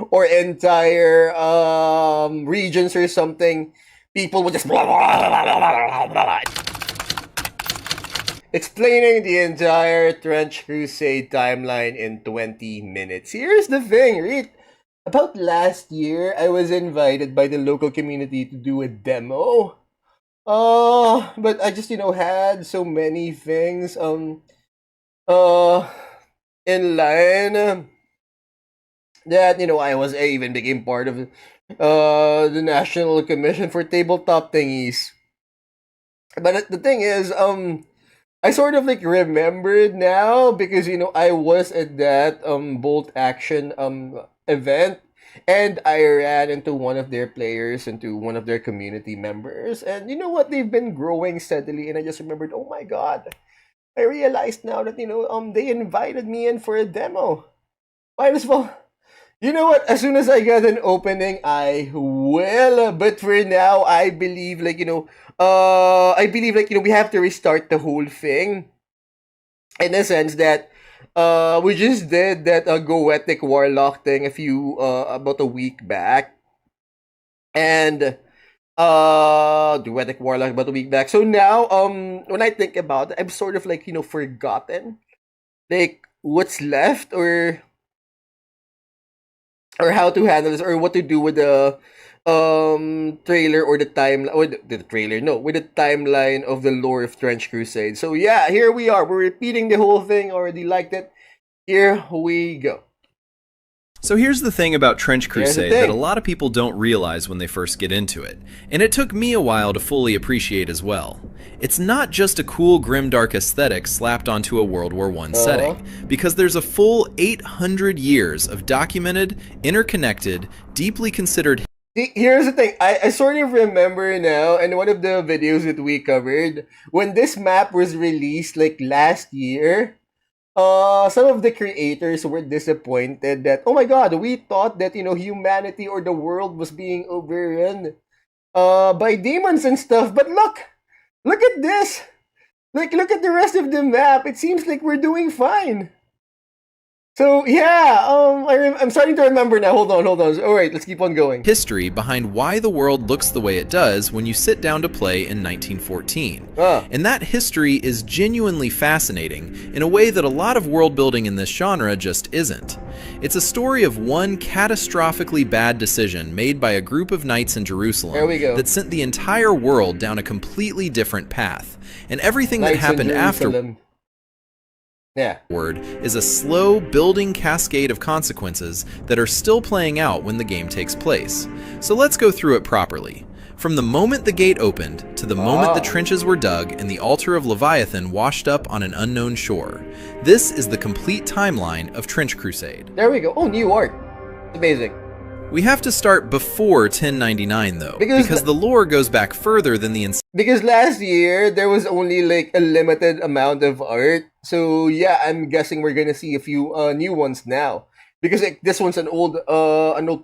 or entire regions or something, people would just explaining the entire Trench Crusade timeline in 20 minutes. Here's the thing, Reed. About last year, I was invited by the local community to do a demo. But I just, had so many things uh in line that, I even became part of the National Commission for Tabletop Thingies. But the thing is, I sort of like remembered now because I was at that bolt action event, and I ran into one of their players, into one of their community members, and you know what, they've been growing steadily, and I just remembered, oh my god, I realized now that they invited me in for a demo. Might as well. You know what? As soon as I get an opening, I will. But for now, I believe we have to restart the whole thing. In the sense that, we just did that Goetic Warlock thing about a week back, and Goetic Warlock about a week back. So now, when I think about it, I've sort of forgotten, like what's left, or how to handle this, or what to do with the trailer, or the timeline, or the trailer, no, with the timeline of the lore of Trench Crusade. So yeah, here we are. We're repeating the whole thing. Already liked it. Here we go. So here's the thing about Trench Crusade that a lot of people don't realize when they first get into it, and it took me a while to fully appreciate as well. It's not just a cool Grimdark aesthetic slapped onto a World War I setting, because there's a full 800 years of documented, interconnected, deeply considered. Here's the thing, I sort of remember now, in one of the videos that we covered, when this map was released like last year, some of the creators were disappointed that, oh my god, we thought that, humanity or the world was being overrun by demons and stuff, but look at this! Like, look at the rest of the map, it seems like we're doing fine. So, yeah, I'm starting to remember now. Hold on. Alright, let's keep on going. History behind why the world looks the way it does when you sit down to play in 1914. And that history is genuinely fascinating in a way that a lot of world building in this genre just isn't. It's a story of one catastrophically bad decision made by a group of knights in Jerusalem that sent the entire world down a completely different path. And everything that happened after is a slow building cascade of consequences that are still playing out when the game takes place. So let's go through it properly. From the moment the gate opened to the moment the trenches were dug and the altar of Leviathan washed up on an unknown shore. This is the complete timeline of Trench Crusade. There we go. Oh, new art. Amazing. We have to start before 1099 though, because the lore goes back further than the Because last year, there was only like a limited amount of art. So yeah, I'm guessing we're gonna see a few new ones now. Because this one's an old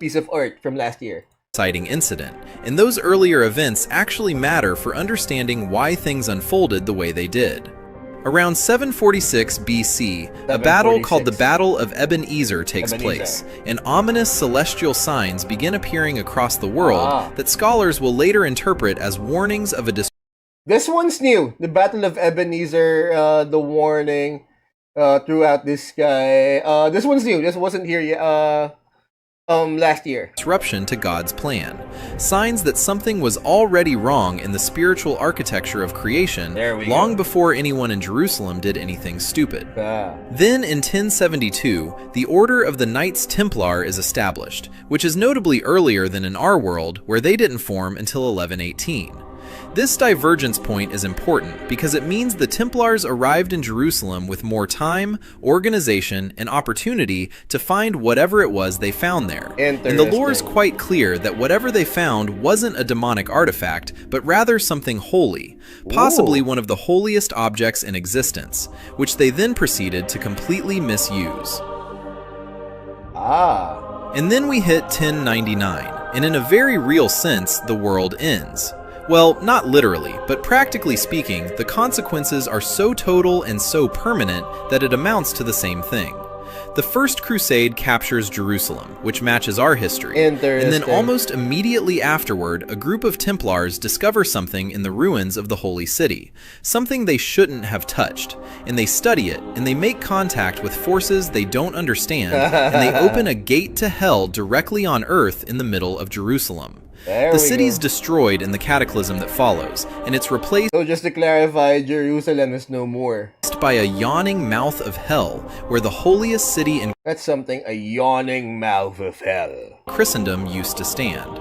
piece of art from last year. Exciting incident, and those earlier events actually matter for understanding why things unfolded the way they did. Around 746 BC, a battle called the Battle of Ebenezer takes place, and ominous celestial signs begin appearing across the world that scholars will later interpret as warnings of a This one's new. The Battle of Ebenezer, the warning throughout the sky. This one's new. This wasn't here yet. Last year. Disruption to God's plan. Signs that something was already wrong in the spiritual architecture of creation long before anyone in Jerusalem did anything stupid. Then in 1072, the Order of the Knights Templar is established, which is notably earlier than in our world, where they didn't form until 1118. This divergence point is important because it means the Templars arrived in Jerusalem with more time, organization, and opportunity to find whatever it was they found there. And the lore is quite clear that whatever they found wasn't a demonic artifact, but rather something holy, possibly one of the holiest objects in existence, which they then proceeded to completely misuse. And then we hit 1099, and in a very real sense, the world ends. Well, not literally, but practically speaking, the consequences are so total and so permanent that it amounts to the same thing. The First Crusade captures Jerusalem, which matches our history. And then almost immediately afterward, a group of Templars discover something in the ruins of the Holy City, something they shouldn't have touched. And they study it, and they make contact with forces they don't understand, and they open a gate to hell directly on Earth in the middle of Jerusalem. The city's destroyed in the cataclysm that follows, and it's replaced, so just to clarify, Jerusalem is no more, by a yawning mouth of hell, where the holiest city in that's something, a yawning mouth of hell, Christendom used to stand.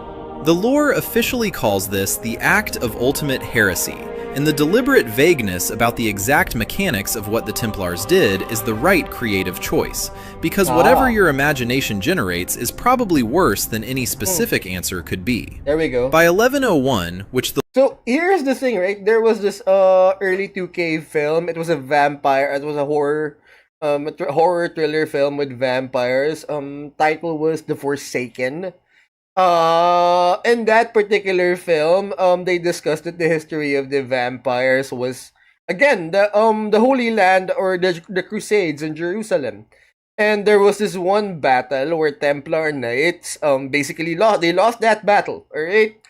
The lore officially calls this the act of ultimate heresy, and the deliberate vagueness about the exact mechanics of what the Templars did is the right creative choice, because whatever your imagination generates is probably worse than any specific answer could be. There we go. By 1101, which the So here's the thing, right? There was this early 2K film. It was a vampire. It was a horror horror thriller film with vampires. Title was The Forsaken. In that particular film, they discussed that the history of the vampires was, again, the Holy Land, or the Crusades in Jerusalem. And there was this one battle where Templar Knights basically lost that battle, alright?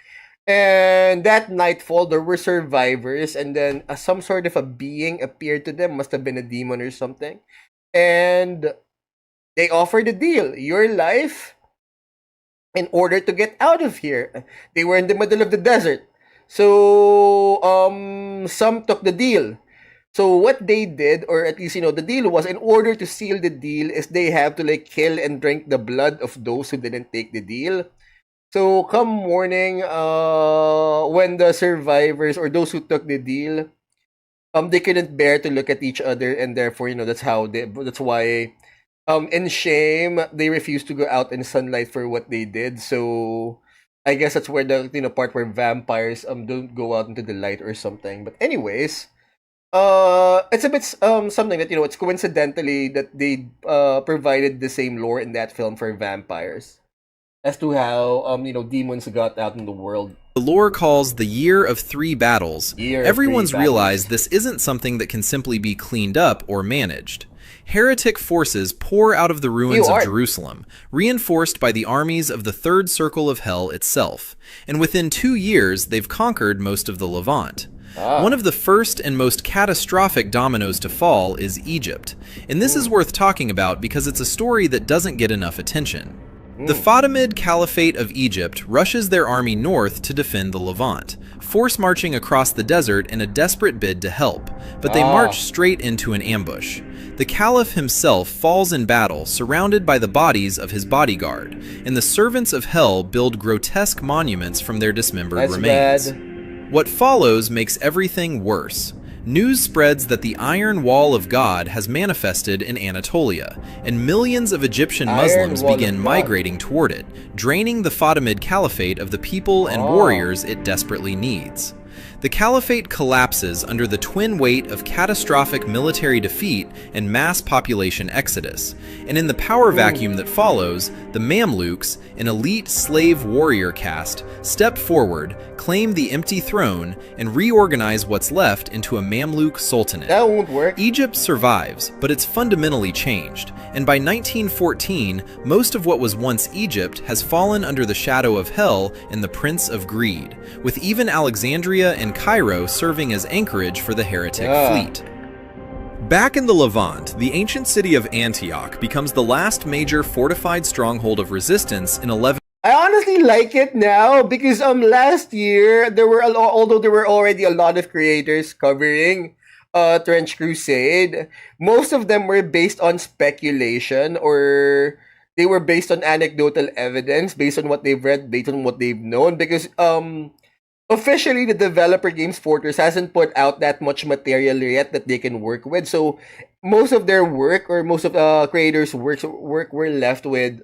And that nightfall, there were survivors, and then some sort of a being appeared to them, must have been a demon or something. And they offered a deal, your life, in order to get out of here. They were in the middle of the desert. So, some took the deal. So what they did, or at least, the deal was, in order to seal the deal, is they have to, like, kill and drink the blood of those who didn't take the deal. So, come morning, when the survivors, or those who took the deal, they couldn't bear to look at each other, and therefore, that's why, in shame, they refused to go out in sunlight for what they did. So, I guess that's where the, part where vampires, don't go out into the light or something. But anyways, it's a bit, something that, it's coincidentally that they, provided the same lore in that film for vampires, as to how, demons got out in the world. The lore calls the Year of Three Battles. Everyone's realized this isn't something that can simply be cleaned up or managed. Heretic forces pour out of the ruins of Jerusalem, reinforced by the armies of the Third Circle of Hell itself. And within 2 years, they've conquered most of the Levant. One of the first and most catastrophic dominoes to fall is Egypt. And this is worth talking about because it's a story that doesn't get enough attention. The Fatimid Caliphate of Egypt rushes their army north to defend the Levant, force marching across the desert in a desperate bid to help, but they march straight into an ambush. The Caliph himself falls in battle, surrounded by the bodies of his bodyguard, and the servants of hell build grotesque monuments from their dismembered remains. What follows makes everything worse. News spreads that the Iron Wall of God has manifested in Anatolia, and millions of Egyptian Muslims begin migrating toward it, draining the Fatimid Caliphate of the people and warriors it desperately needs. The caliphate collapses under the twin weight of catastrophic military defeat and mass population exodus, and in the power vacuum that follows, the Mamluks, an elite slave warrior caste, step forward, claim the empty throne, and reorganize what's left into a Mamluk sultanate. That won't work. Egypt survives, but it's fundamentally changed, and by 1914, most of what was once Egypt has fallen under the shadow of hell and the Prince of Greed, with even Alexandria and Cairo serving as anchorage for the heretic fleet. Back in the Levant, the ancient city of Antioch becomes the last major fortified stronghold of resistance in 11. I honestly like it now because last year there were although there were already a lot of creators covering Trench Crusade, most of them were based on speculation, or they were based on anecdotal evidence, based on what they've read, based on what they've known, because officially the developer Games Fortress hasn't put out that much material yet that they can work with. So most of their work, or most of the creators' work were left with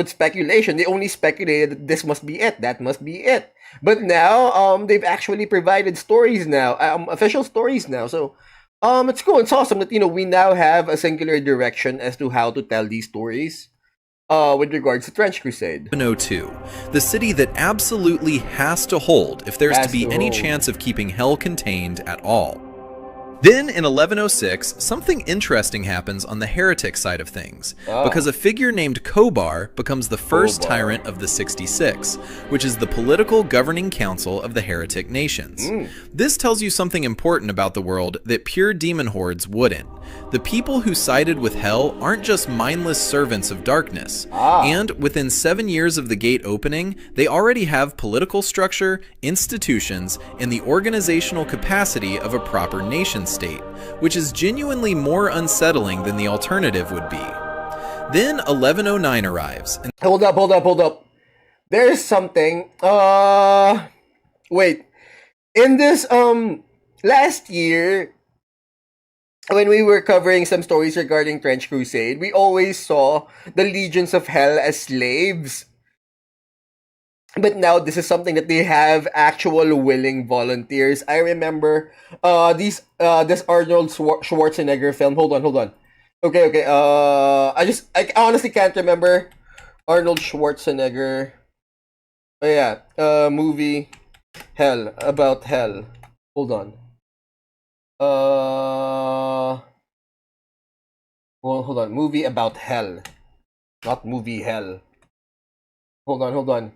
speculation. They only speculated that this must be it, that must be it. But now they've actually provided stories now, official stories now. So it's cool. It's awesome that we now have a singular direction as to how to tell these stories. With regards to Trench Crusade. 1102, the city that absolutely has to hold if there's to be any chance of keeping hell contained at all. Then, in 1106, something interesting happens on the heretic side of things, because a figure named Kobar becomes the first tyrant of the 66, which is the political governing council of the heretic nations. This tells you something important about the world that pure demon hordes wouldn't. The people who sided with hell aren't just mindless servants of darkness, and within 7 years of the gate opening, they already have political structure, institutions, and the organizational capacity of a proper nation state, which is genuinely more unsettling than the alternative would be. Then 1109 arrives. And hold up. There's something. Wait. In this last year, when we were covering some stories regarding Trench Crusade, we always saw the legions of hell as slaves. But now this is something that they have actual willing volunteers. I remember this Arnold Schwarzenegger film. Hold on. Okay. I honestly can't remember Arnold Schwarzenegger. Oh yeah, movie Hell, about hell. Hold on. Well, hold on. Movie about hell, not movie hell. Hold on.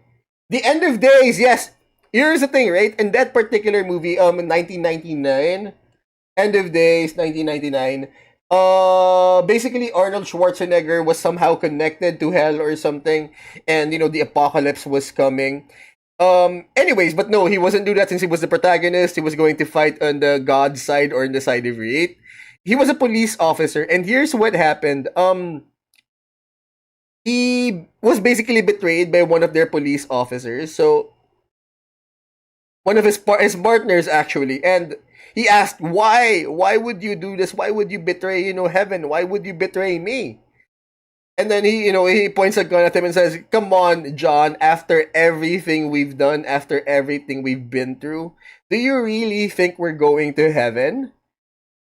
The End of Days, yes. Here's the thing, right? In that particular movie, in 1999, End of Days, 1999, basically Arnold Schwarzenegger was somehow connected to hell or something, and, the apocalypse was coming. Anyways, but no, he wasn't do that since he was the protagonist. He was going to fight on the God side or on the side of Reed. He was a police officer, and here's what happened. He was basically betrayed by one of their police officers. So, one of his partners actually, and he asked, "Why? Why would you do this? Why would you betray, heaven? Why would you betray me?" And then he points a gun at him and says, "Come on, John, after everything we've done, after everything we've been through, do you really think we're going to heaven?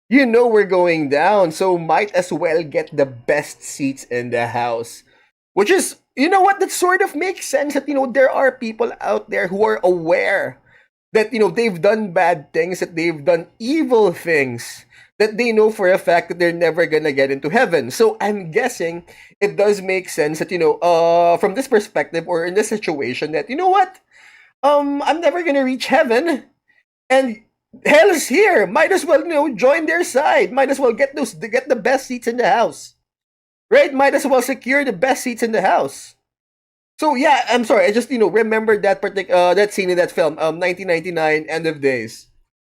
We're going down, so might as well get the best seats in the house." Which is, that sort of makes sense that, there are people out there who are aware that, they've done bad things, that they've done evil things, that they know for a fact that they're never gonna get into heaven. So I'm guessing it does make sense that, from this perspective or in this situation that, I'm never gonna reach heaven, and hell's here. Might as well, join their side. Might as well get the best seats in the house. Right? Might as well secure the best seats in the house. So yeah, I'm sorry. I just remembered that that scene in that film, 1999, End of Days,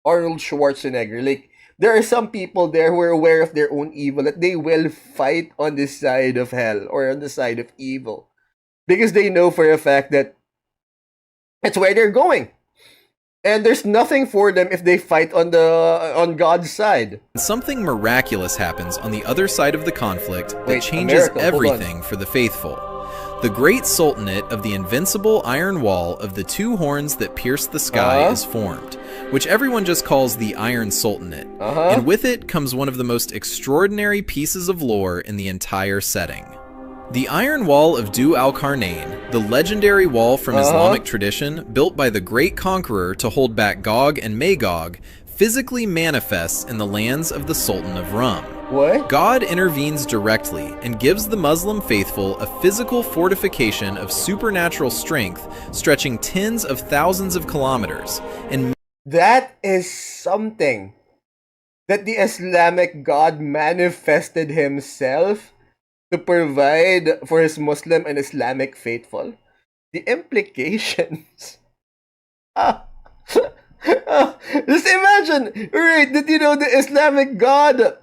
Arnold Schwarzenegger. Like, there are some people there who are aware of their own evil, that they will fight on the side of hell or on the side of evil, because they know for a fact that that's where they're going. And there's nothing for them if they fight on God's side. Something miraculous happens on the other side of the conflict that changes everything for the faithful. The great sultanate of the invincible iron wall of the two horns that pierce the sky is formed, which everyone just calls the Iron Sultanate. And with it comes one of the most extraordinary pieces of lore in the entire setting. The Iron Wall of Du al-Qarnayn, the legendary wall from Islamic tradition built by the great conqueror to hold back Gog and Magog, physically manifests in the lands of the Sultan of Rum. What? God intervenes directly and gives the Muslim faithful a physical fortification of supernatural strength stretching tens of thousands of kilometers. And that is something that the Islamic God manifested himself to provide for his Muslim and Islamic faithful. The implications. Just imagine, right, that the Islamic God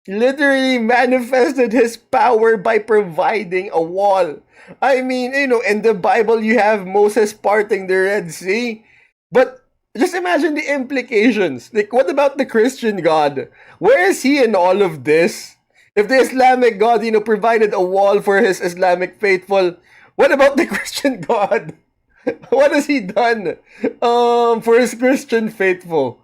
literally manifested his power by providing a wall. I mean, in the Bible you have Moses parting the Red Sea, but just imagine the implications. Like, what about the Christian God? Where is he in all of this? If the Islamic God, provided a wall for his Islamic faithful, what about the Christian God? What has he done for his Christian faithful?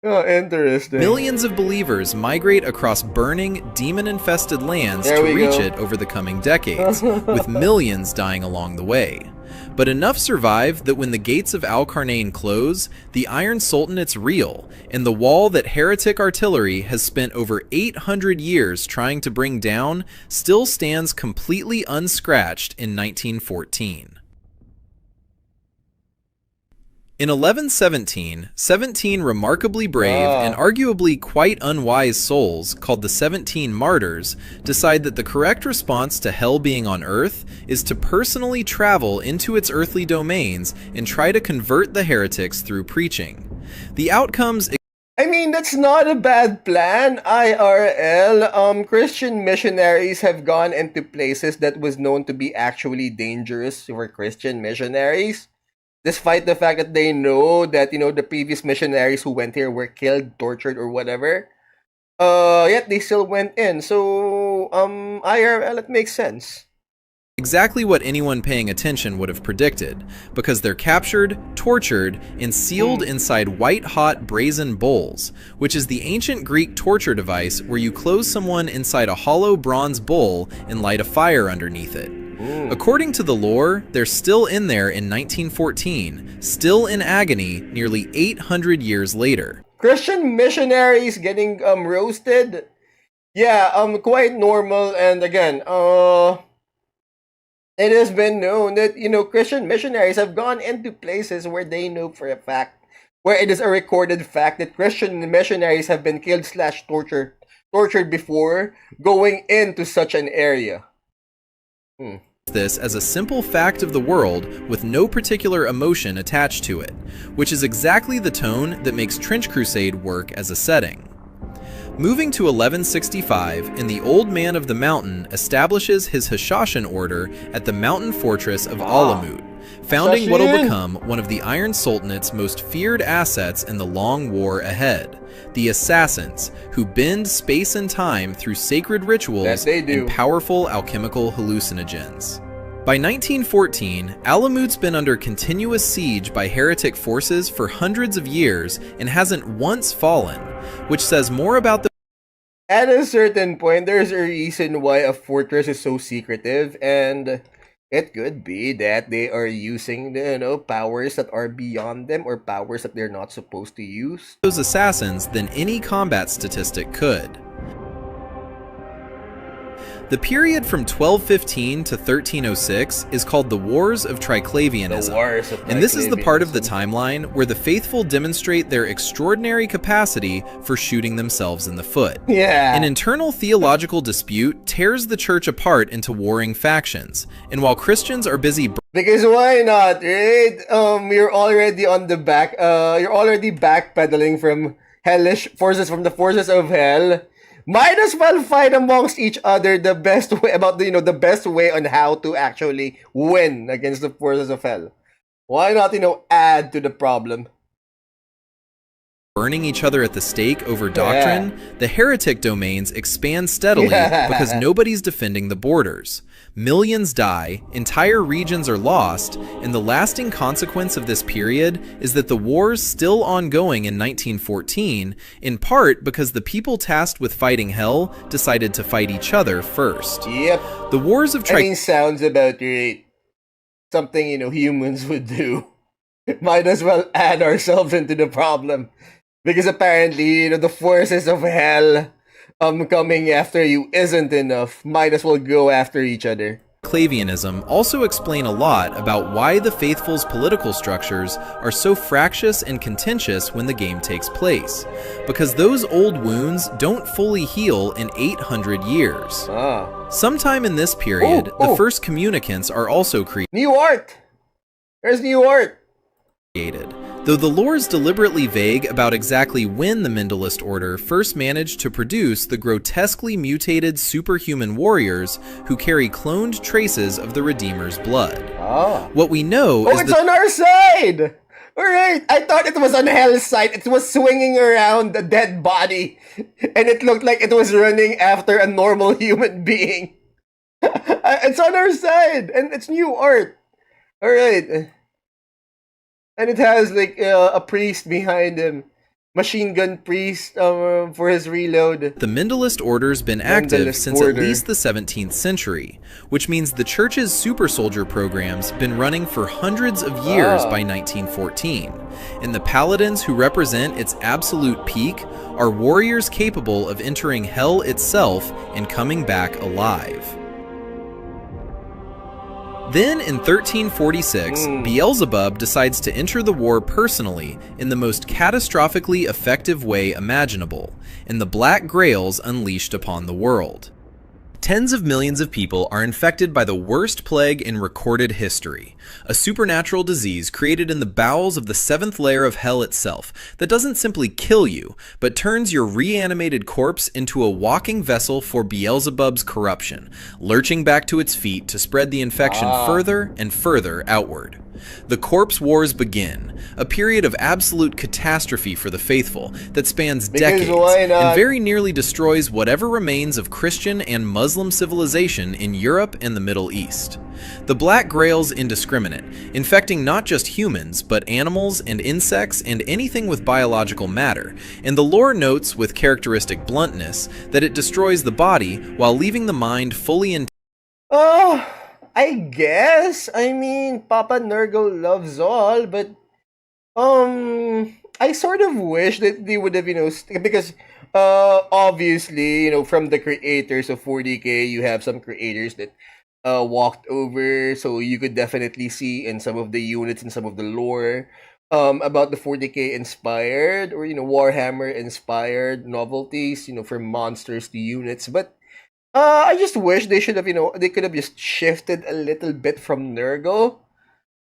Oh, interesting. Millions of believers migrate across burning, demon-infested lands to reach it over the coming decades, with millions dying along the way. But enough survive that when the gates of Al-Qarnayn close, the Iron Sultanate's real, and the wall that heretic artillery has spent over 800 years trying to bring down still stands completely unscratched in 1914. In 1117, 17 remarkably brave and arguably quite unwise souls, called the 17 Martyrs, decide that the correct response to hell being on Earth is to personally travel into its earthly domains and try to convert the heretics through preaching. The outcomes... I mean, that's not a bad plan, IRL. Christian missionaries have gone into places that was known to be actually dangerous for Christian missionaries. Despite the fact that they know that, the previous missionaries who went here were killed, tortured, or whatever. Yet they still went in. So, IRL, it makes sense. Exactly what anyone paying attention would have predicted, because they're captured, tortured, and sealed inside white-hot brazen bowls, which is the ancient Greek torture device where you close someone inside a hollow bronze bowl and light a fire underneath it. According to the lore, they're still in there in 1914, still in agony nearly 800 years later. Christian missionaries getting roasted? Yeah, quite normal. And again, it has been known that, Christian missionaries have gone into places where they know for a fact, where it is a recorded fact that Christian missionaries have been killed / tortured before going into such an area. This as a simple fact of the world with no particular emotion attached to it, which is exactly the tone that makes Trench Crusade work as a setting. Moving to 1165, and the Old Man of the Mountain establishes his Hashashin order at the mountain fortress of Alamut, founding what will become one of the Iron Sultanate's most feared assets in the long war ahead, the Assassins, who bend space and time through sacred rituals and powerful alchemical hallucinogens. By 1914, Alamut's been under continuous siege by heretic forces for hundreds of years and hasn't once fallen, which says more about the... At a certain point, there's a reason why a fortress is so secretive, and it could be that they are using powers that are beyond them or powers that they're not supposed to use. Those assassins than any combat statistic could. The period from 1215 to 1306 is called the Wars of Triclavianism, and this is the part of the timeline where the faithful demonstrate their extraordinary capacity for shooting themselves in the foot. Yeah. An internal theological dispute tears the church apart into warring factions, and while Christians are busy... Because why not, right? You're already on the back, you're already backpedaling from hellish forces, from the forces of hell. Might as well fight amongst each other the best way the best way on how to actually win against the forces of hell. Why not, add to the problem? Burning each other at the stake over doctrine, the heretic domains expand steadily because nobody's defending the borders. Millions die, entire regions are lost, and the lasting consequence of this period is that the war's still ongoing in 1914, in part because the people tasked with fighting hell decided to fight each other first. Yep. The wars of sounds about right. Something, humans would do. Might as well add ourselves into the problem. Because apparently, the forces of hell coming after you isn't enough. Might as well go after each other. Triclavianism also explain a lot about why the faithful's political structures are so fractious and contentious when the game takes place, because those old wounds don't fully heal in 800 years. Sometime in this period, the first communicants are also created. New art! There's new art! Though the lore is deliberately vague about exactly when the Mendelist Order first managed to produce the grotesquely mutated superhuman warriors who carry cloned traces of the Redeemer's blood. What we know is it's on our side! Alright, I thought it was on Hell's side. It was swinging around a dead body, and it looked like it was running after a normal human being. It's on our side, and it's new art. Alright. And it has a priest behind him. machine gun priest for his reload. The Mentalist order's been active since at least the 17th century, which means the church's super soldier program's been running for hundreds of years by 1914, and the paladins who represent its absolute peak are warriors capable of entering hell itself and coming back alive. Then, in 1346, Beelzebub decides to enter the war personally in the most catastrophically effective way imaginable, in the Black Grails unleashed upon the world. Tens of millions of people are infected by the worst plague in recorded history, a supernatural disease created in the bowels of the seventh layer of hell itself that doesn't simply kill you, but turns your reanimated corpse into a walking vessel for Beelzebub's corruption, lurching back to its feet to spread the infection further and further outward. The Corpse Wars begin, a period of absolute catastrophe for the faithful that spans decades and very nearly destroys whatever remains of Christian and Muslim civilization in Europe and the Middle East. The Black Grail's indiscriminate, infecting not just humans, but animals and insects and anything with biological matter, and the lore notes with characteristic bluntness that it destroys the body while leaving the mind fully intact. I guess. I mean, Papa Nurgle loves all, but I sort of wish that they would have, because obviously, from the creators of 40K, you have some creators that walked over, so you could definitely see in some of the units and some of the lore about the 40K inspired or Warhammer inspired novelties, from monsters to units, but I just wish they should have, they could have just shifted a little bit from Nurgle.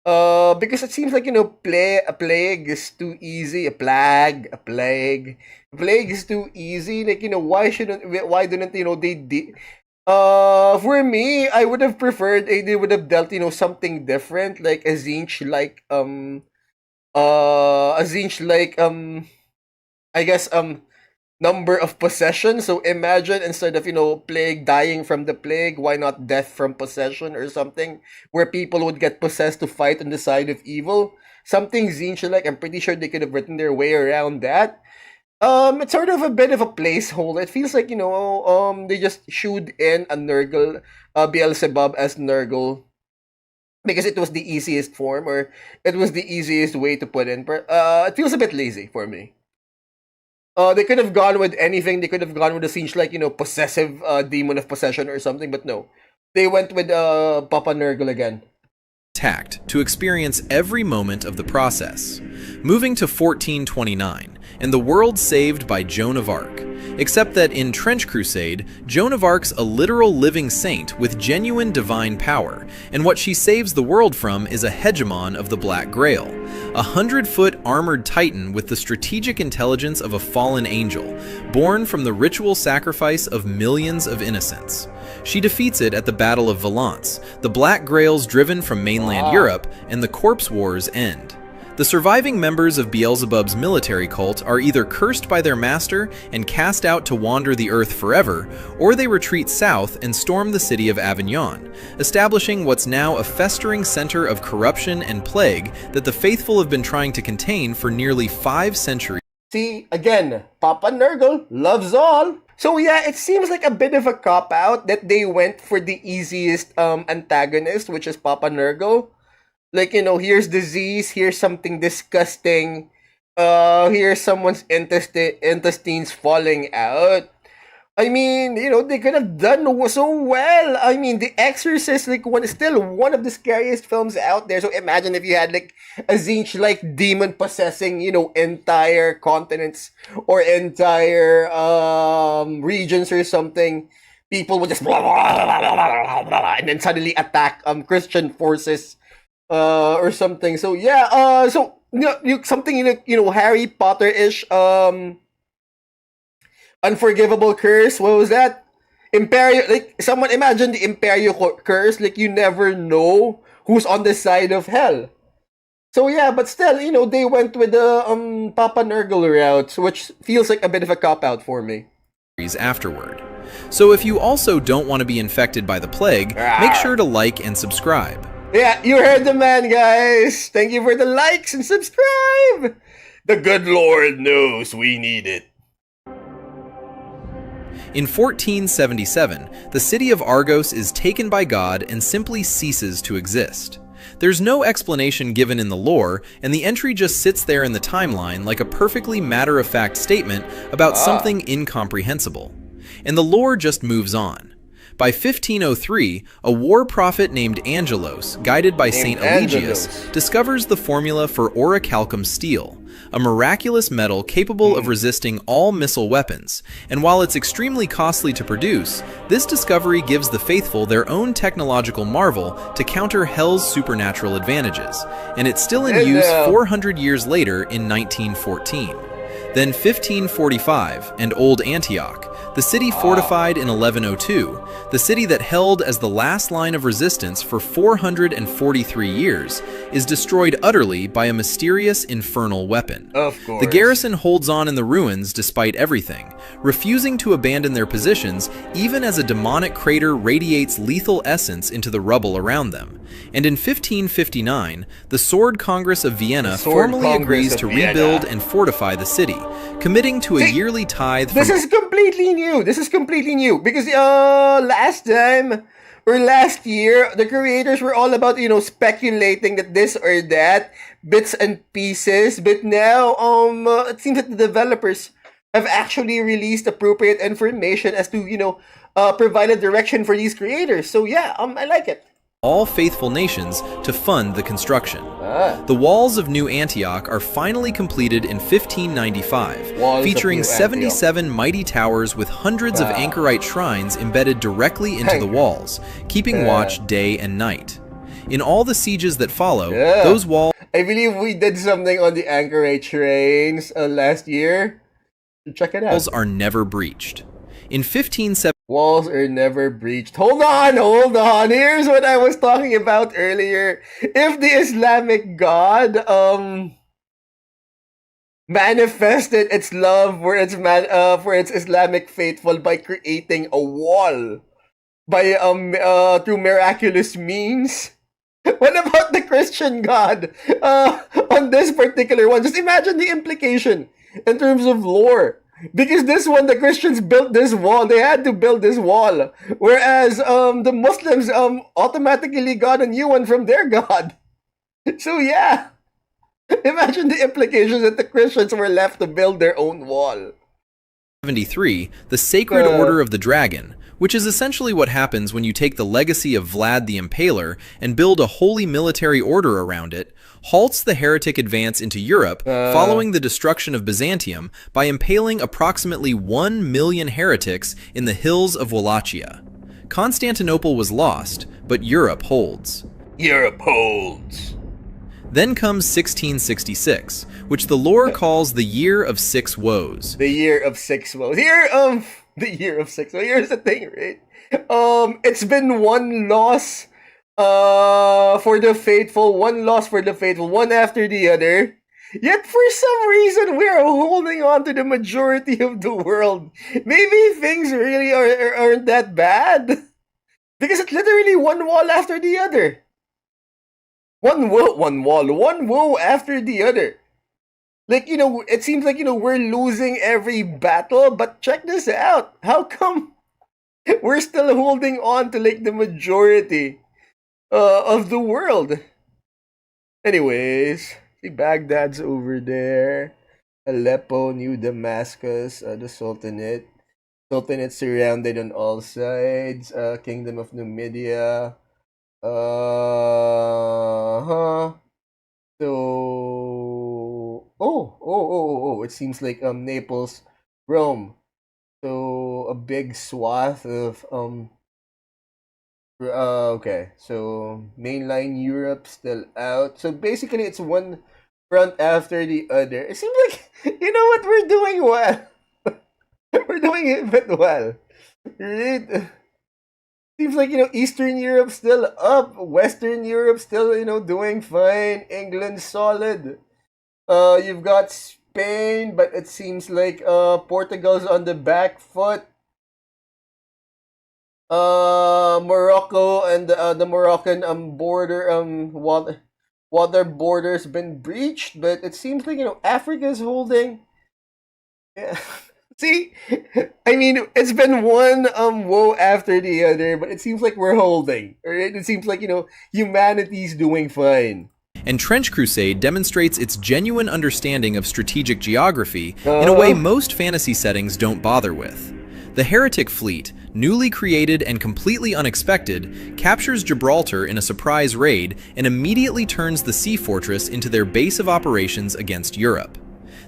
Because it seems like, a plague is too easy. A plague is too easy. Like, why didn't, for me, I would have preferred they would have dealt, something different, like a Zinch, I guess, number of possession. So imagine instead of, plague dying from the plague, why not death from possession or something where people would get possessed to fight on the side of evil? Something Zinch-like. I'm pretty sure they could have written their way around that. It's sort of a bit of a placeholder. It feels like, they just shooed in a Nurgle, Beelzebub as Nurgle because it was the easiest form or it was the easiest way to put in. It feels a bit lazy for me. They could have gone with anything. They could have gone with a Zinch like, possessive demon of possession or something, but no. They went with Papa Nurgle again. To experience every moment of the process. Moving to 1429, and the world saved by Joan of Arc. Except that in Trench Crusade, Joan of Arc's a literal living saint with genuine divine power, and what she saves the world from is a hegemon of the Black Grail, a 100-foot armored titan with the strategic intelligence of a fallen angel, born from the ritual sacrifice of millions of innocents. She defeats it at the Battle of Valence, the Black Grails driven from mainland Europe, and the Corpse Wars end. The surviving members of Beelzebub's military cult are either cursed by their master and cast out to wander the earth forever, or they retreat south and storm the city of Avignon, establishing what's now a festering center of corruption and plague that the faithful have been trying to contain for nearly 5 centuries. See, again, Papa Nurgle loves all. So yeah, it seems like a bit of a cop-out that they went for the easiest antagonist, which is Papa Nurgle. Like, here's disease, here's something disgusting, here's someone's intestines falling out. I mean, they could have done so well. I mean, The Exorcist, still one of the scariest films out there. So imagine if you had, a Zinch-like demon possessing, entire continents or entire regions or something. People would just blah, blah, blah, blah, blah, blah, and then suddenly attack Christian forces. Or something. So yeah, something Harry Potter-ish, unforgivable curse. What was that? Someone imagine the Imperio curse. You never know who's on the side of hell. So yeah, but still, they went with the Papa Nurgle route, which feels like a bit of a cop-out for me. Afterward. So if you also don't want to be infected by the plague, make sure to like and subscribe. Yeah, you heard the man, guys. Thank you for the likes and subscribe. The good Lord knows we need it. In 1477, the city of Argos is taken by God and simply ceases to exist. There's no explanation given in the lore, and the entry just sits there in the timeline like a perfectly matter-of-fact statement about something incomprehensible. And the lore just moves on. By 1503, a war prophet named Angelos, guided by Saint Eligius, discovers the formula for orichalcum steel, a miraculous metal capable of resisting all missile weapons, and while it's extremely costly to produce, this discovery gives the faithful their own technological marvel to counter Hell's supernatural advantages, and it's still in use 400 years later in 1914. Then 1545, and Old Antioch, the city fortified in 1102, the city that held as the last line of resistance for 443 years, is destroyed utterly by a mysterious infernal weapon. Of course. The garrison holds on in the ruins despite everything, refusing to abandon their positions even as a demonic crater radiates lethal essence into the rubble around them. And in 1559, the Sword Congress of Vienna formally agrees to rebuild and fortify the city, committing to a yearly tithe from... This is completely new. This is completely new. Because last time, or last year, the creators were all about, speculating that this or that, bits and pieces. But now, it seems that the developers have actually released appropriate information as to, provide a direction for these creators. So yeah, I like it. All faithful nations to fund the construction. The walls of New Antioch are finally completed in 1595, featuring 77 mighty towers with hundreds of anchorite shrines embedded directly into the walls, keeping watch day and night. In all the sieges that follow, those walls... I believe we did something on the anchorite shrines last year. Check it out. Walls are never breached. In 1570... Walls are never breached. Hold on. Here's what I was talking about earlier. If the Islamic God manifested its love for its Islamic faithful by creating a wall by through miraculous means, what about the Christian God on this particular one? Just imagine the implication in terms of lore. Because this one, the Christians built this wall. They had to build this wall. Whereas the Muslims automatically got a new one from their God. So yeah. Imagine the implications that the Christians were left to build their own wall. 73, the Sacred Order of the Dragon, which is essentially what happens when you take the legacy of Vlad the Impaler and build a holy military order around it, halts the heretic advance into Europe following the destruction of Byzantium by impaling approximately 1 million heretics in the hills of Wallachia. Constantinople was lost, but Europe holds. Europe holds. Then comes 1666, which the lore calls the Year of Six Woes. The Year of Six Woes. The Year of Six Woes. Here's the thing, right? It's been one loss for the faithful, one after the other. Yet for some reason we are holding on to the majority of the world. Maybe things really aren't that bad. Because it's literally one wall after the other. One woe after the other. Like, it seems like, we're losing every battle, but check this out. How come we're still holding on to, like, the majority of the world? Anyways, see, Baghdad's over there. Aleppo, New Damascus, the Sultanate. Sultanate surrounded on all sides. Kingdom of Numidia. So, it seems like Naples, Rome. So a big swath of okay. So mainline Europe still out. So basically, it's one front after the other. It seems like what we're doing well. We're doing it but well. Right? Seems like, Eastern Europe still up. Western Europe still, doing fine. England solid. You've got Spain, but it seems like Portugal's on the back foot. Morocco and the Moroccan border water borders been breached, but it seems like Africa's holding. Yeah. See, I mean, it's been one woe after the other, but it seems like we're holding. Right? It seems like humanity's doing fine. And Trench Crusade demonstrates its genuine understanding of strategic geography in a way most fantasy settings don't bother with. The Heretic fleet, newly created and completely unexpected, captures Gibraltar in a surprise raid and immediately turns the sea fortress into their base of operations against Europe.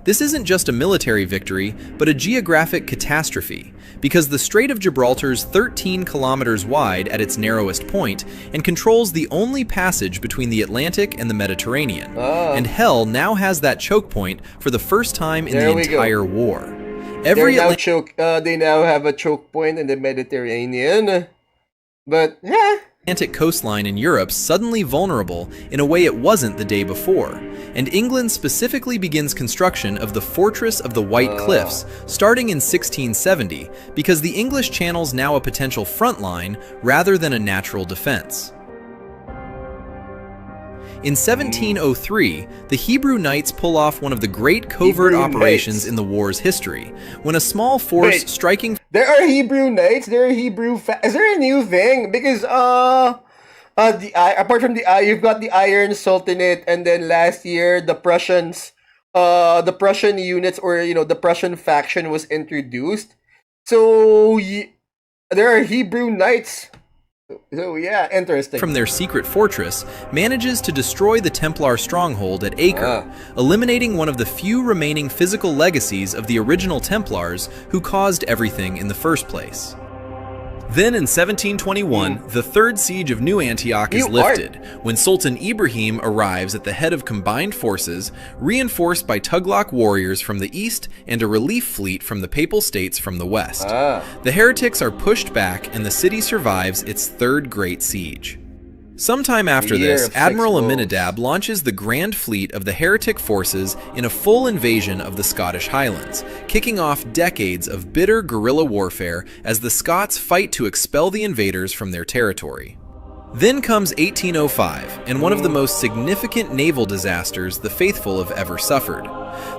This isn't just a military victory, but a geographic catastrophe, because the Strait of Gibraltar's 13 kilometers wide at its narrowest point and controls the only passage between the Atlantic and the Mediterranean. And hell now has that choke point for the first time in the entire war. They now have a choke point in the Mediterranean. But, yeah. Atlantic coastline in Europe suddenly vulnerable in a way it wasn't the day before, and England specifically begins construction of the Fortress of the White Cliffs starting in 1670 because the English Channel's now a potential front line rather than a natural defense. In 1703, the Hebrew Knights pull off one of the great covert operations in the war's history, when a small force striking... There are Hebrew Knights, there are Hebrew... Is there a new thing? Because, apart from you've got the Iron Sultanate, and then last year, the Prussians, the Prussian units, or, the Prussian faction was introduced. So, there are Hebrew Knights. So yeah, interesting. From their secret fortress, manages to destroy the Templar stronghold at Acre, eliminating one of the few remaining physical legacies of the original Templars who caused everything in the first place. Then in 1721, the third siege of New Antioch is lifted, when Sultan Ibrahim arrives at the head of combined forces, reinforced by Tughlaq warriors from the east and a relief fleet from the Papal States from the west. The heretics are pushed back and the city survives its third great siege. Sometime after this, Admiral Aminadab launches the grand fleet of the heretic forces in a full invasion of the Scottish Highlands, kicking off decades of bitter guerrilla warfare as the Scots fight to expel the invaders from their territory. Then comes 1805, and one of the most significant naval disasters the faithful have ever suffered.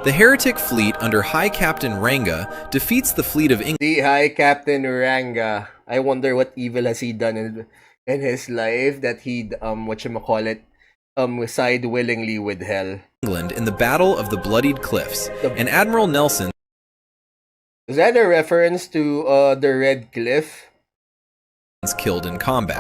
The heretic fleet under High Captain Ranga defeats the fleet of England. The High Captain Ranga. I wonder what evil has he done in his life that he'd side willingly with hell. England in the Battle of the Bloodied Cliffs, and Admiral Nelson. Is that a reference to the Red Cliff? Killed in combat.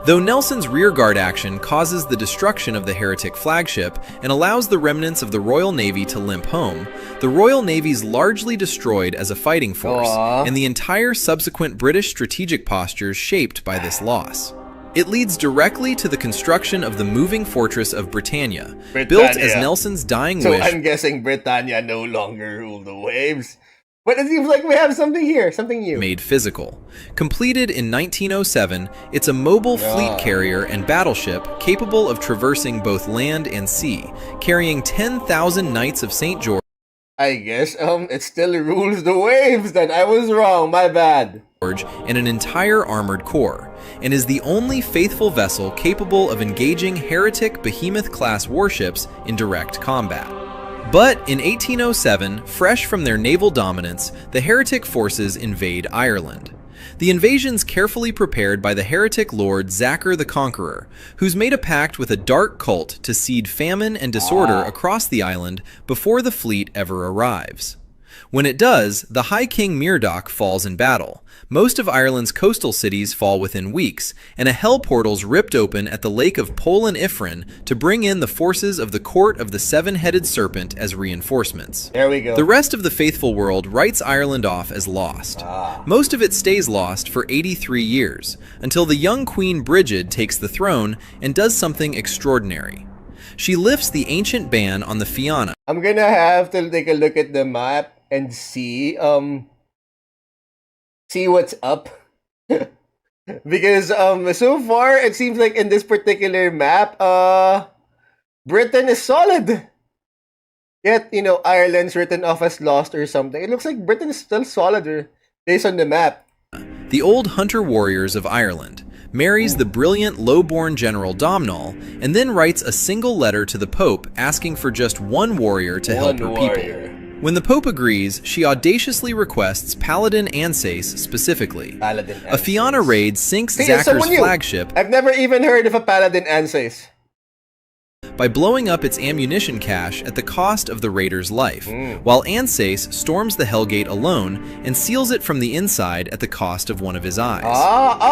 Though Nelson's rearguard action causes the destruction of the heretic flagship and allows the remnants of the Royal Navy to limp home, the Royal Navy's largely destroyed as a fighting force, and the entire subsequent British strategic postures shaped by this loss. It leads directly to the construction of the moving fortress of Britannia, built as Nelson's dying wish. So I'm guessing Britannia no longer ruled the waves. But it seems like we have something here, something new. Made physical. Completed in 1907, it's a mobile fleet carrier and battleship capable of traversing both land and sea, carrying 10,000 Knights of St. George. I guess it still rules the waves then. I was wrong, my bad. And an entire armored core, and is the only faithful vessel capable of engaging heretic behemoth-class warships in direct combat. But in 1807, fresh from their naval dominance, the heretic forces invade Ireland. The invasion's carefully prepared by the heretic lord Zachar the Conqueror, who's made a pact with a dark cult to seed famine and disorder across the island before the fleet ever arrives. When it does, the High King Murdoch falls in battle. Most of Ireland's coastal cities fall within weeks, and a hell portal's ripped open at the Lake of Polin Ifrin to bring in the forces of the Court of the Seven-Headed Serpent as reinforcements. There we go. The rest of the faithful world writes Ireland off as lost. Most of it stays lost for 83 years, until the young Queen Brigid takes the throne and does something extraordinary. She lifts the ancient ban on the Fianna. I'm gonna have to take a look at the map and see what's up. Because so far it seems like in this particular map Britain is solid. Yet, Ireland's written off as lost or something. It looks like Britain is still solid based on the map. The old hunter warriors of Ireland, marries the brilliant low-born General Domnall, and then writes a single letter to the Pope asking for just one warrior to help her people. When the Pope agrees, she audaciously requests Paladin Ansace specifically. A Fianna raid sinks Zachar's flagship. I've never even heard of a Paladin Ansace. By blowing up its ammunition cache at the cost of the raider's life, while Ansace storms the Hellgate alone and seals it from the inside at the cost of one of his eyes.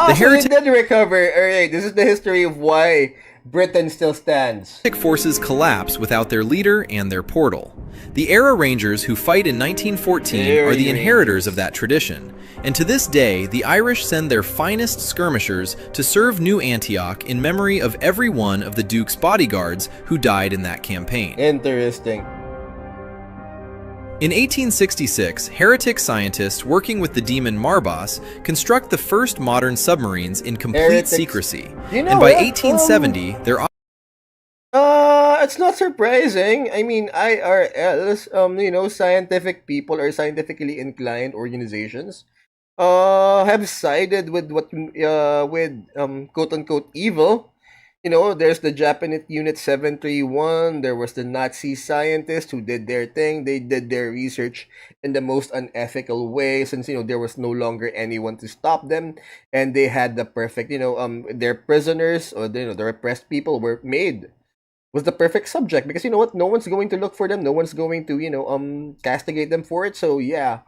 The heretic did recover. Alright, this is the history of why Britain still stands. Heretic forces collapse without their leader and their portal. The Era Rangers who fight in 1914 are the inheritors of that tradition, and to this day, the Irish send their finest skirmishers to serve New Antioch in memory of every one of the Duke's bodyguards who died in that campaign. Interesting. In 1866, heretic scientists working with the demon Marbas construct the first modern submarines in complete secrecy, and by 1870, their it's not surprising. I mean, IRLs, scientific people or scientifically inclined organizations, have sided with quote unquote evil. There's the Japanese Unit 731. There was the Nazi scientists who did their thing. They did their research in the most unethical way, since there was no longer anyone to stop them, and they had the perfect, their prisoners, or the repressed people was the perfect subject, because no one's going to look for them, no one's going to castigate them for it. So yeah,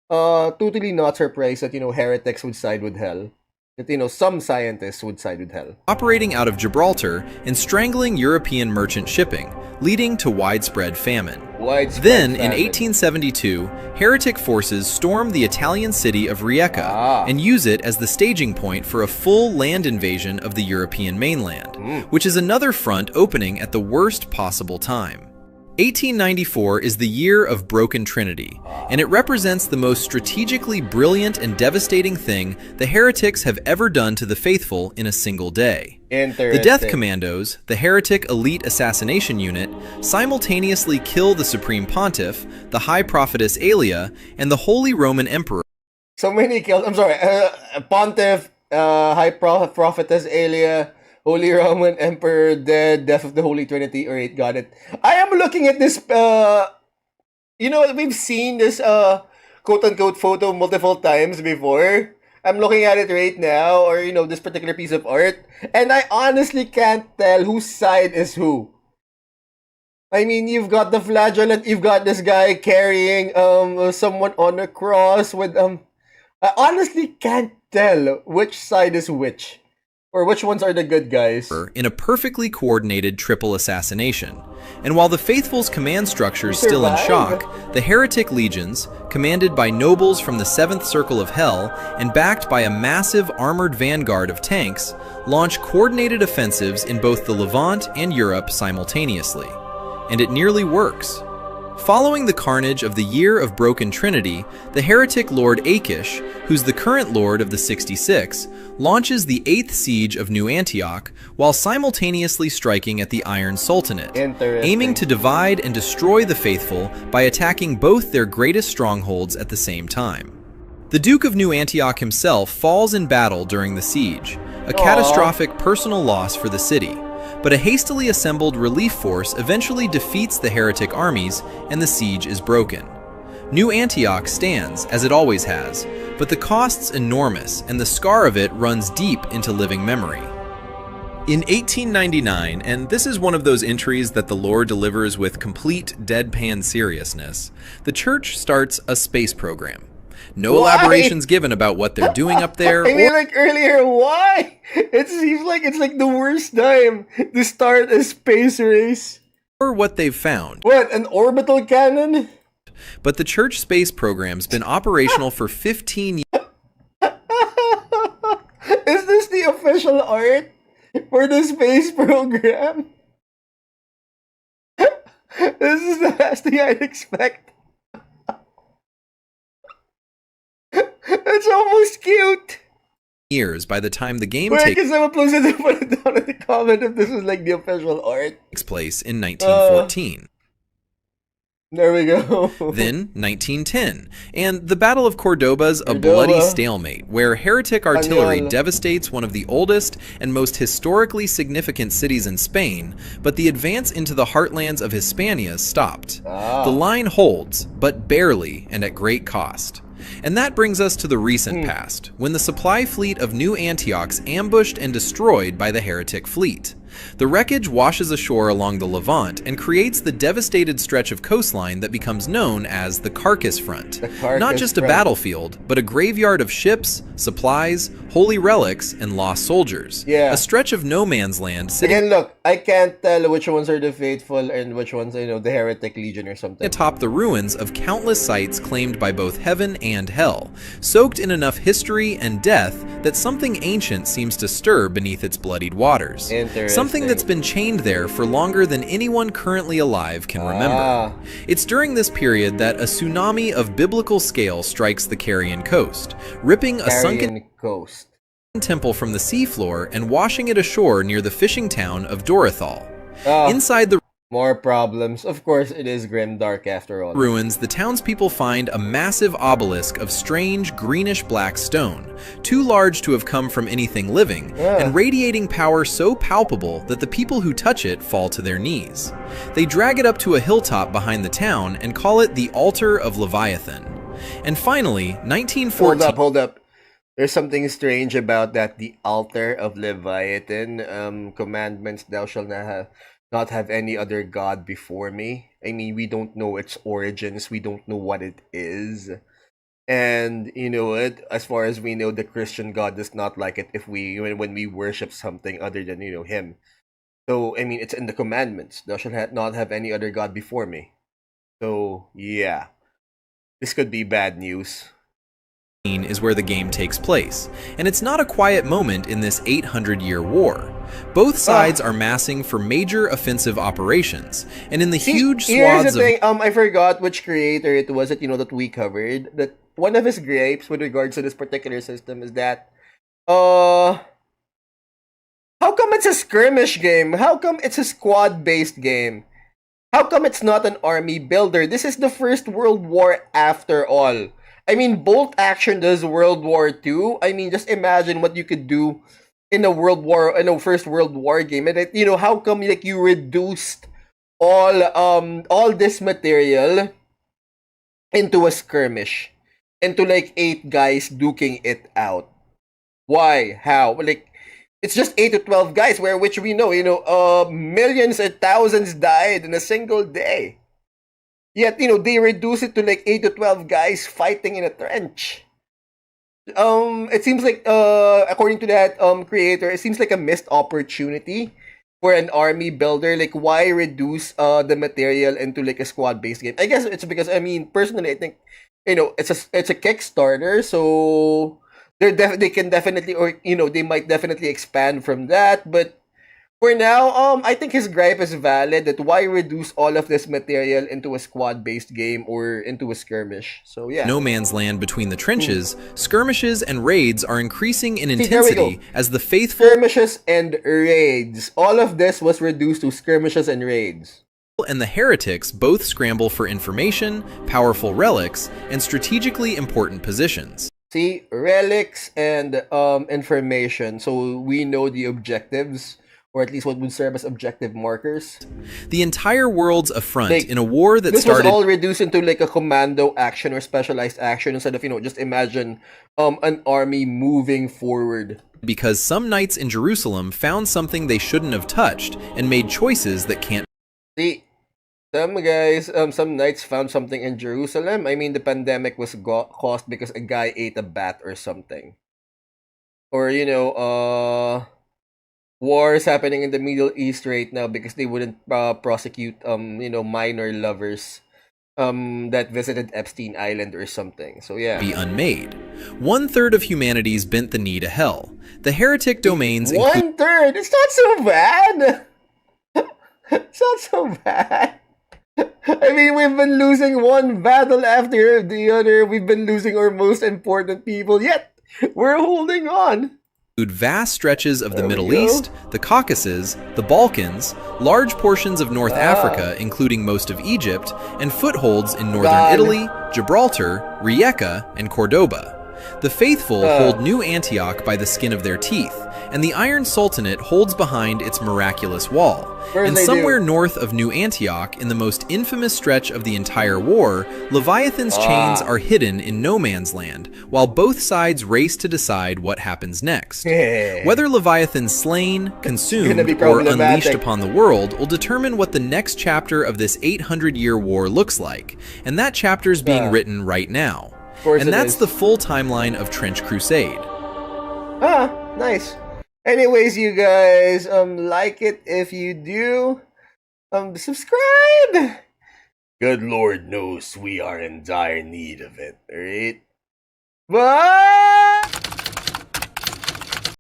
totally not surprised that heretics would side with hell, that some scientists would side with hell. Operating out of Gibraltar and strangling European merchant shipping, leading to widespread famine. In 1872, heretic forces storm the Italian city of Rijeka and use it as the staging point for a full land invasion of the European mainland, which is another front opening at the worst possible time. 1894 is the year of Broken Trinity, and it represents the most strategically brilliant and devastating thing the heretics have ever done to the faithful in a single day. The Death Commandos, the heretic elite assassination unit, simultaneously kill the Supreme Pontiff, the High Prophetess Aelia, and the Holy Roman Emperor. So many kills. I'm sorry, Pontiff, High Prophetess Aelia, Holy Roman Emperor dead, Death of the Holy Trinity. Alright, got it. I am looking at this, we've seen this, quote-unquote photo multiple times before. I'm looking at it right now, or, this particular piece of art, and I honestly can't tell whose side is who. I mean, you've got the flagellant, you've got this guy carrying, someone on a cross with, I honestly can't tell which side is which. Or which ones are the good guys? In a perfectly coordinated triple assassination. And while the Faithful's command structure is still in shock, the heretic legions, commanded by nobles from the 7th Circle of Hell and backed by a massive armored vanguard of tanks, launch coordinated offensives in both the Levant and Europe simultaneously. And it nearly works. Following the carnage of the Year of Broken Trinity, the heretic Lord Achish, who's the current lord of the 66, launches the 8th siege of New Antioch while simultaneously striking at the Iron Sultanate, aiming to divide and destroy the faithful by attacking both their greatest strongholds at the same time. The Duke of New Antioch himself falls in battle during the siege, a catastrophic personal loss for the city. But a hastily assembled relief force eventually defeats the heretic armies, and the siege is broken. New Antioch stands, as it always has, but the cost's enormous, and the scar of it runs deep into living memory. In 1899, and this is one of those entries that the lore delivers with complete deadpan seriousness, the church starts a space program. No elaborations given about what they're doing up there. I mean, like earlier, why? It seems like it's like the worst time to start a space race. Or what they've found. What, an orbital cannon? But the church space program's been operational for 15 years. Is this the official art for the space program? This is the last thing I'd expect. It's almost cute. Years by the time the game takes someone closer to put it down in the comment if this is like the official art. Takes place in 1914. There we go. Then 1910, and the Battle of Cordoba's a bloody stalemate, where heretic artillery devastates one of the oldest and most historically significant cities in Spain, but the advance into the heartlands of Hispania stopped. The line holds, but barely and at great cost. And that brings us to the recent past, when the supply fleet of New Antioch's ambushed and destroyed by the heretic fleet. The wreckage washes ashore along the Levant and creates the devastated stretch of coastline that becomes known as the Carcass Front. Not just a battlefield, but a graveyard of ships, supplies, holy relics, and lost soldiers. Yeah. A stretch of no man's land sitting... Again, look, I can't tell which ones are the faithful and which ones, you know, the heretic legion or something. Atop the ruins of countless sites claimed by both heaven and hell, soaked in enough history and death that something ancient seems to stir beneath its bloodied waters. Something that's been chained there for longer than anyone currently alive can remember. It's during this period that a tsunami of biblical scale strikes the Carian coast, ripping a sunken temple from the seafloor and washing it ashore near the fishing town of Dorothal. Inside the more problems. Of course, it is Grimdark after all. Ruins, the townspeople find a massive obelisk of strange greenish-black stone, too large to have come from anything living, and radiating power so palpable that the people who touch it fall to their knees. They drag it up to a hilltop behind the town and call it the Altar of Leviathan. And finally, 1914... Hold up. There's something strange about that, the Altar of Leviathan. Commandments, thou shalt not have any other god before me. I mean, we don't know its origins. We don't know what it is. And, you know what? As far as we know, the Christian God does not like it if when we worship something other than, you know, him. So, I mean, it's in the commandments. Thou shalt not have any other god before me. So, yeah. This could be bad news. Is where the game takes place, and it's not a quiet moment in this 800-year war. Both sides are massing for major offensive operations, and in the huge swaths of... I forgot which creator it was that, you know, that we covered. That one of his gripes with regards to this particular system is that, how come it's a skirmish game? How come it's a squad-based game? How come it's not an army builder? This is the First World War after all. I mean, bolt action does World War II. I mean, just imagine what you could do in a First World War game. And you know, how come like you reduced all this material into a skirmish, into like 8 guys duking it out? Why? How? Like, it's just 8 to 12 guys, which we know, you know, millions and thousands died in a single day. Yet, you know, they reduce it to like 8 to 12 guys fighting in a trench. It seems like, according to that creator, it seems like a missed opportunity for an army builder. Like, why reduce the material into like a squad-based game? I guess it's because, I mean, personally, I think, you know, it's a Kickstarter, so they can definitely, or you know, they might definitely expand from that, but for now, I think his gripe is valid, that why reduce all of this material into a squad-based game or into a skirmish. So yeah. No man's land between the trenches, skirmishes and raids are increasing in intensity as the faithful... Skirmishes and raids. All of this was reduced to skirmishes and raids. And the heretics both scramble for information, powerful relics, and strategically important positions. See, relics and information. So we know the objectives, or at least what would serve as objective markers. The entire world's a front in a war that started... This was all reduced into like a commando action or specialized action instead of, you know, just imagine an army moving forward. Because some knights in Jerusalem found something they shouldn't have touched and made choices that can't... See, some guys, some knights found something in Jerusalem. I mean, the pandemic was caused because a guy ate a bat or something. Or, you know, wars happening in the Middle East right now because they wouldn't prosecute you know, minor lovers that visited Epstein Island or something. So yeah. Be unmade. 1/3 of humanity's bent the knee to hell. The heretic domains 1/3? It's not so bad. It's not so bad. I mean, we've been losing one battle after the other. We've been losing our most important people, yet we're holding on. vast stretches of the Middle East, the Caucasus, the Balkans, large portions of North Africa, including most of Egypt, and footholds in northern Italy, Gibraltar, Rijeka, and Cordoba. The faithful hold New Antioch by the skin of their teeth, and the Iron Sultanate holds behind its miraculous wall. And somewhere north of New Antioch, in the most infamous stretch of the entire war, Leviathan's chains are hidden in no man's land, while both sides race to decide what happens next. Whether Leviathan's slain, consumed, or unleashed upon the world will determine what the next chapter of this 800-year war looks like, and that chapter's being written right now. And that's the full timeline of Trench Crusade. Nice. Anyways, you guys, like it if you do. Subscribe! Good Lord knows we are in dire need of it, alright? Bye!